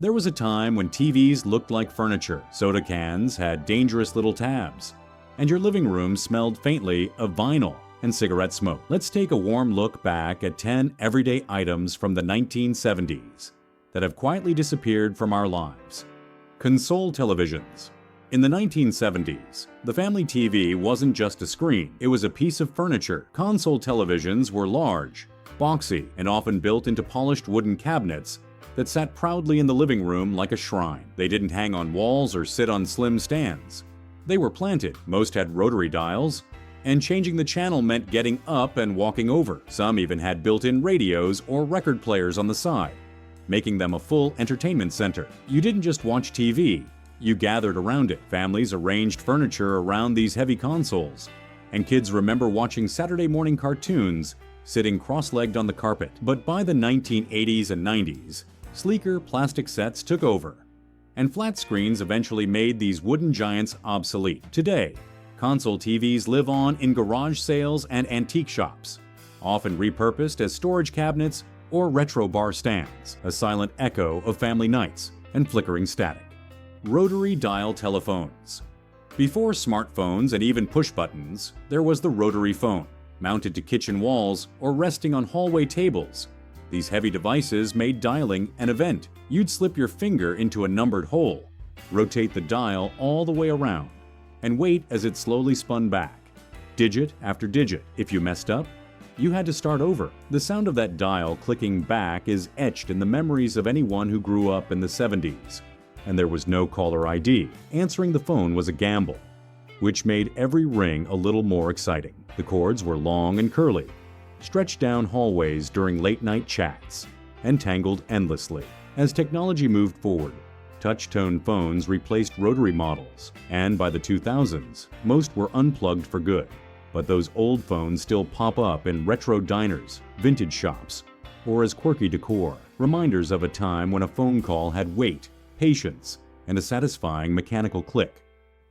There was a time when TVs looked like furniture, soda cans had dangerous little tabs, and your living room smelled faintly of vinyl and cigarette smoke. Let's take a warm look back at 10 everyday items from the 1970s that have quietly disappeared from our lives. Console televisions. In the 1970s, the family TV wasn't just a screen, it was a piece of furniture. Console televisions were large, boxy, and often built into polished wooden cabinets that sat proudly in the living room like a shrine. They didn't hang on walls or sit on slim stands. They were planted. Most had rotary dials, and changing the channel meant getting up and walking over. Some even had built-in radios or record players on the side, making them a full entertainment center. You didn't just watch TV, you gathered around it. Families arranged furniture around these heavy consoles, and kids remember watching Saturday morning cartoons sitting cross-legged on the carpet. But by the 1980s and 90s, sleeker plastic sets took over, and flat screens eventually made these wooden giants obsolete. Today, console TVs live on in garage sales and antique shops, often repurposed as storage cabinets or retro bar stands, a silent echo of family nights and flickering static. Rotary dial telephones. Before smartphones and even push buttons, there was the rotary phone, mounted to kitchen walls or resting on hallway tables. These heavy devices made dialing an event. You'd slip your finger into a numbered hole, rotate the dial all the way around, and wait as it slowly spun back, digit after digit. If you messed up, you had to start over. The sound of that dial clicking back is etched in the memories of anyone who grew up in the 70s. And there was no caller ID. Answering the phone was a gamble, which made every ring a little more exciting. The cords were long and curly, stretched down hallways during late-night chats, and tangled endlessly. As technology moved forward, touch-tone phones replaced rotary models, and by the 2000s, most were unplugged for good. But those old phones still pop up in retro diners, vintage shops, or as quirky decor, reminders of a time when a phone call had weight, patience, and a satisfying mechanical click.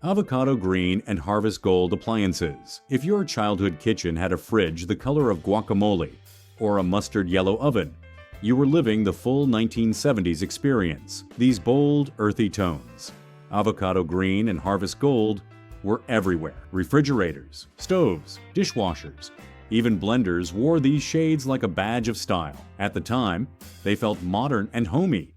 Avocado green and harvest gold appliances. If your childhood kitchen had a fridge the color of guacamole or a mustard yellow oven, you were living the full 1970s experience. These bold, earthy tones, avocado green and harvest gold, were everywhere. Refrigerators, stoves, dishwashers, even blenders wore these shades like a badge of style. At the time, they felt modern and homey,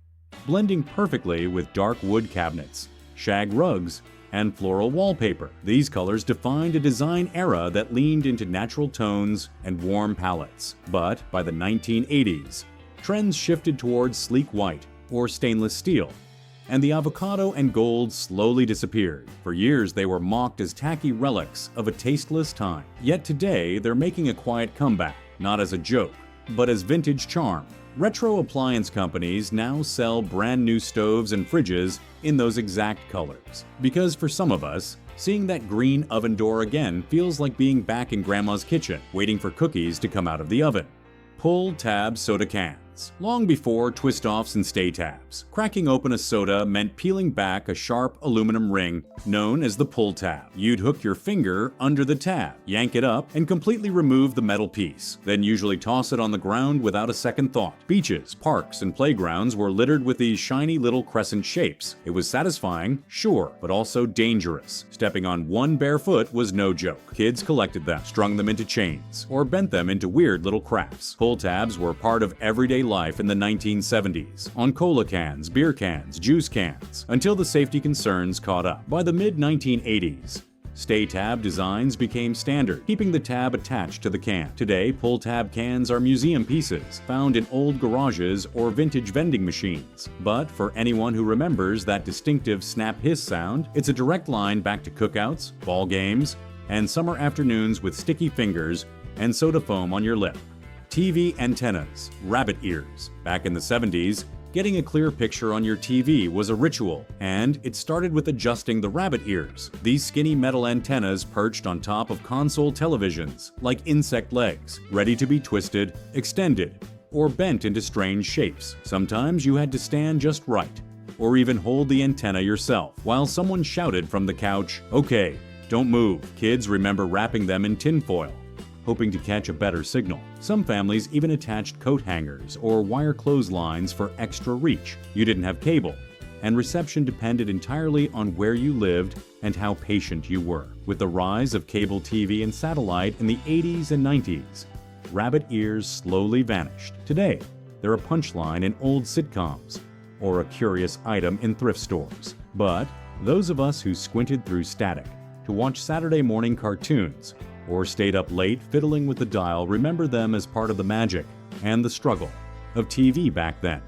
blending perfectly with dark wood cabinets, shag rugs, and floral wallpaper. These colors defined a design era that leaned into natural tones and warm palettes. But by the 1980s, trends shifted towards sleek white or stainless steel, and the avocado and gold slowly disappeared. For years, they were mocked as tacky relics of a tasteless time. Yet today, they're making a quiet comeback, not as a joke, but as vintage charm. Retro appliance companies now sell brand new stoves and fridges in those exact colors. Because for some of us, seeing that green oven door again feels like being back in Grandma's kitchen, waiting for cookies to come out of the oven. Pull tab soda cans. Long before twist-offs and stay tabs, cracking open a soda meant peeling back a sharp aluminum ring known as the pull tab. You'd hook your finger under the tab, yank it up, and completely remove the metal piece, then usually toss it on the ground without a second thought. Beaches, parks, and playgrounds were littered with these shiny little crescent shapes. It was satisfying, sure, but also dangerous. Stepping on one bare foot was no joke. Kids collected them, strung them into chains, or bent them into weird little crafts. Pull tabs were part of everyday life in the 1970s, on cola cans, beer cans, juice cans, until the safety concerns caught up. By the mid-1980s, stay tab designs became standard, keeping the tab attached to the can. Today, pull tab cans are museum pieces, found in old garages or vintage vending machines. But for anyone who remembers that distinctive snap-hiss sound, it's a direct line back to cookouts, ball games, and summer afternoons with sticky fingers and soda foam on your lip. TV antennas, rabbit ears. Back in the 70s, getting a clear picture on your TV was a ritual, and it started with adjusting the rabbit ears. These skinny metal antennas perched on top of console televisions, like insect legs, ready to be twisted, extended, or bent into strange shapes. Sometimes you had to stand just right, or even hold the antenna yourself, while someone shouted from the couch, "Okay, don't move." Kids remember wrapping them in tinfoil, hoping to catch a better signal. Some families even attached coat hangers or wire clotheslines for extra reach. You didn't have cable, and reception depended entirely on where you lived and how patient you were. With the rise of cable TV and satellite in the 80s and 90s, rabbit ears slowly vanished. Today, they're a punchline in old sitcoms or a curious item in thrift stores. But those of us who squinted through static to watch Saturday morning cartoons or stayed up late fiddling with the dial remember them as part of the magic and the struggle of TV back then.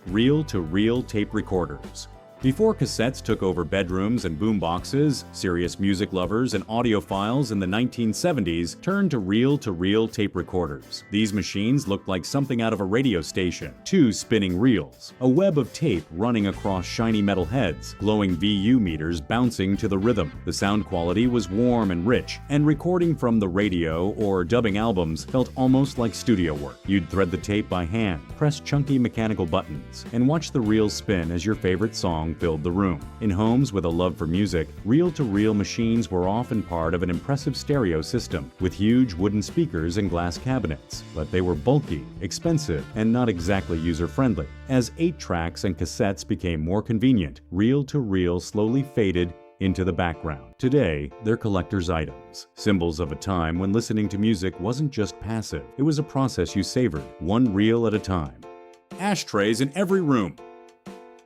Reel-to-reel tape recorders. Before cassettes took over bedrooms and boomboxes, serious music lovers and audiophiles in the 1970s turned to reel-to-reel tape recorders. These machines looked like something out of a radio station. 2 spinning reels, a web of tape running across shiny metal heads, glowing VU meters bouncing to the rhythm. The sound quality was warm and rich, and recording from the radio or dubbing albums felt almost like studio work. You'd thread the tape by hand, press chunky mechanical buttons, and watch the reel spin as your favorite song filled the room. In homes with a love for music, reel-to-reel machines were often part of an impressive stereo system with huge wooden speakers and glass cabinets, but they were bulky, expensive, and not exactly user-friendly. As 8-tracks and cassettes became more convenient, reel-to-reel slowly faded into the background. Today, they're collector's items, symbols of a time when listening to music wasn't just passive, it was a process you savored, one reel at a time. Ashtrays in every room.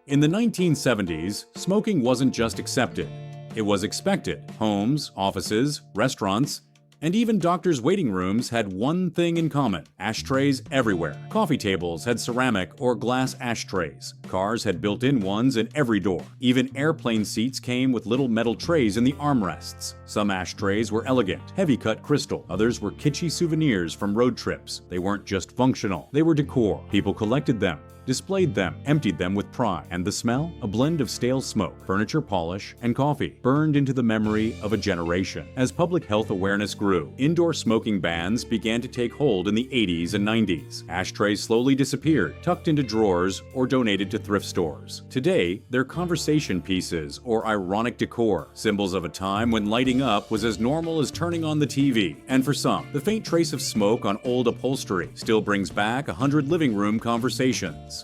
In the 1970s, smoking wasn't just accepted, it was expected. Homes, offices, restaurants, and even doctors' waiting rooms had one thing in common: ashtrays everywhere. Coffee tables had ceramic or glass ashtrays. Cars had built-in ones in every door. Even airplane seats came with little metal trays in the armrests. Some ashtrays were elegant, heavy-cut crystal. Others were kitschy souvenirs from road trips. They weren't just functional, they were decor. People collected them, displayed them, emptied them with pride. And the smell? A blend of stale smoke, furniture polish, and coffee, burned into the memory of a generation. As public health awareness grew, indoor smoking bans began to take hold in the 80s and 90s. Ashtrays slowly disappeared, tucked into drawers, or donated to thrift stores. Today, they're conversation pieces or ironic decor, symbols of a time when lighting up was as normal as turning on the TV. And for some, the faint trace of smoke on old upholstery still brings back 100 living room conversations.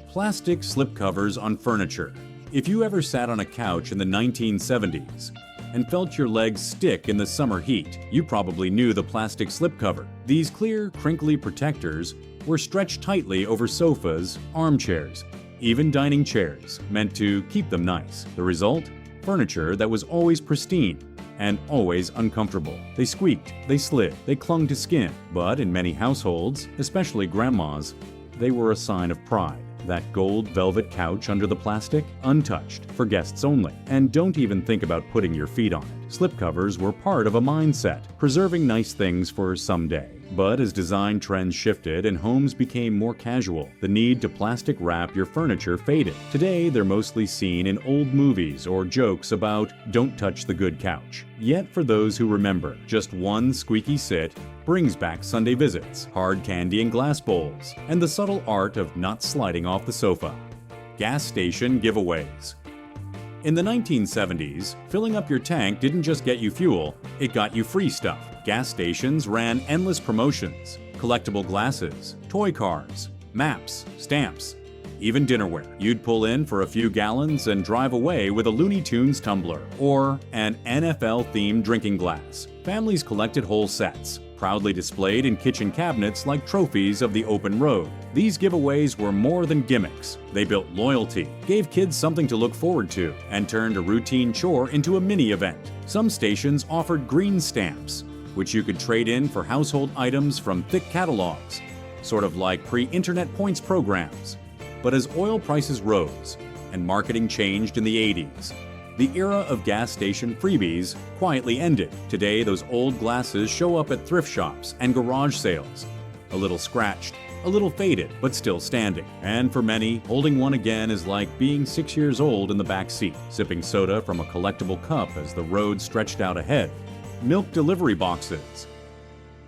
Plastic slipcovers on furniture. If you ever sat on a couch in the 1970s and felt your legs stick in the summer heat, you probably knew the plastic slipcover. These clear, crinkly protectors were stretched tightly over sofas, armchairs, even dining chairs, meant to keep them nice. The result? Furniture that was always pristine and always uncomfortable. They squeaked, they slid, they clung to skin, but in many households, especially grandmas, they were a sign of pride. That gold velvet couch under the plastic, untouched, for guests only. And don't even think about putting your feet on it. Slipcovers were part of a mindset, preserving nice things for someday. But as design trends shifted and homes became more casual, the need to plastic wrap your furniture faded. Today, they're mostly seen in old movies or jokes about "don't touch the good couch." Yet for those who remember, just one squeaky sit brings back Sunday visits, hard candy and glass bowls, and the subtle art of not sliding off the sofa. Gas station giveaways. In the 1970s, filling up your tank didn't just get you fuel, it got you free stuff. Gas stations ran endless promotions: collectible glasses, toy cars, maps, stamps, even dinnerware. You'd pull in for a few gallons and drive away with a Looney Tunes tumbler or an NFL-themed drinking glass. Families collected whole sets, proudly displayed in kitchen cabinets like trophies of the open road. These giveaways were more than gimmicks. They built loyalty, gave kids something to look forward to, and turned a routine chore into a mini-event. Some stations offered green stamps, which you could trade in for household items from thick catalogs, sort of like pre-internet points programs. But as oil prices rose and marketing changed in the 80s, the era of gas station freebies quietly ended. Today, those old glasses show up at thrift shops and garage sales. A little scratched, a little faded, but still standing. And for many, holding one again is like being 6 years old in the back seat, sipping soda from a collectible cup as the road stretched out ahead. Milk delivery boxes.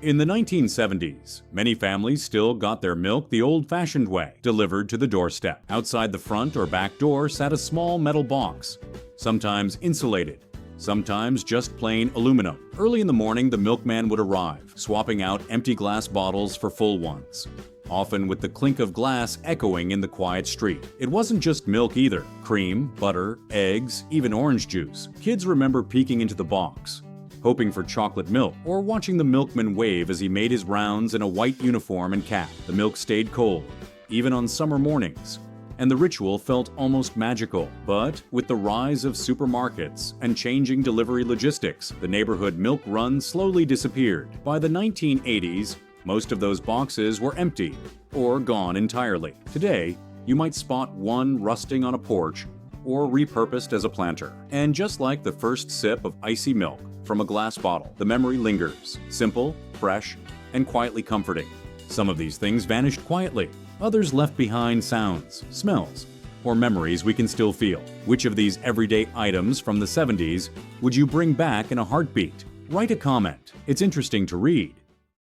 In the 1970s, many families still got their milk the old-fashioned way, delivered to the doorstep. Outside the front or back door sat a small metal box, sometimes insulated, sometimes just plain aluminum. Early in the morning, the milkman would arrive, swapping out empty glass bottles for full ones, often with the clink of glass echoing in the quiet street. It wasn't just milk either. Cream, butter, eggs, even orange juice. Kids remember peeking into the box, hoping for chocolate milk, or watching the milkman wave as he made his rounds in a white uniform and cap. The milk stayed cold, even on summer mornings, and the ritual felt almost magical. But with the rise of supermarkets and changing delivery logistics, the neighborhood milk run slowly disappeared. By the 1980s, most of those boxes were empty or gone entirely. Today, you might spot one rusting on a porch or repurposed as a planter. And just like the first sip of icy milk from a glass bottle, the memory lingers, simple, fresh, and quietly comforting. Some of these things vanished quietly. Others left behind sounds, smells, or memories we can still feel. Which of these everyday items from the 70s would you bring back in a heartbeat? Write a comment. It's interesting to read.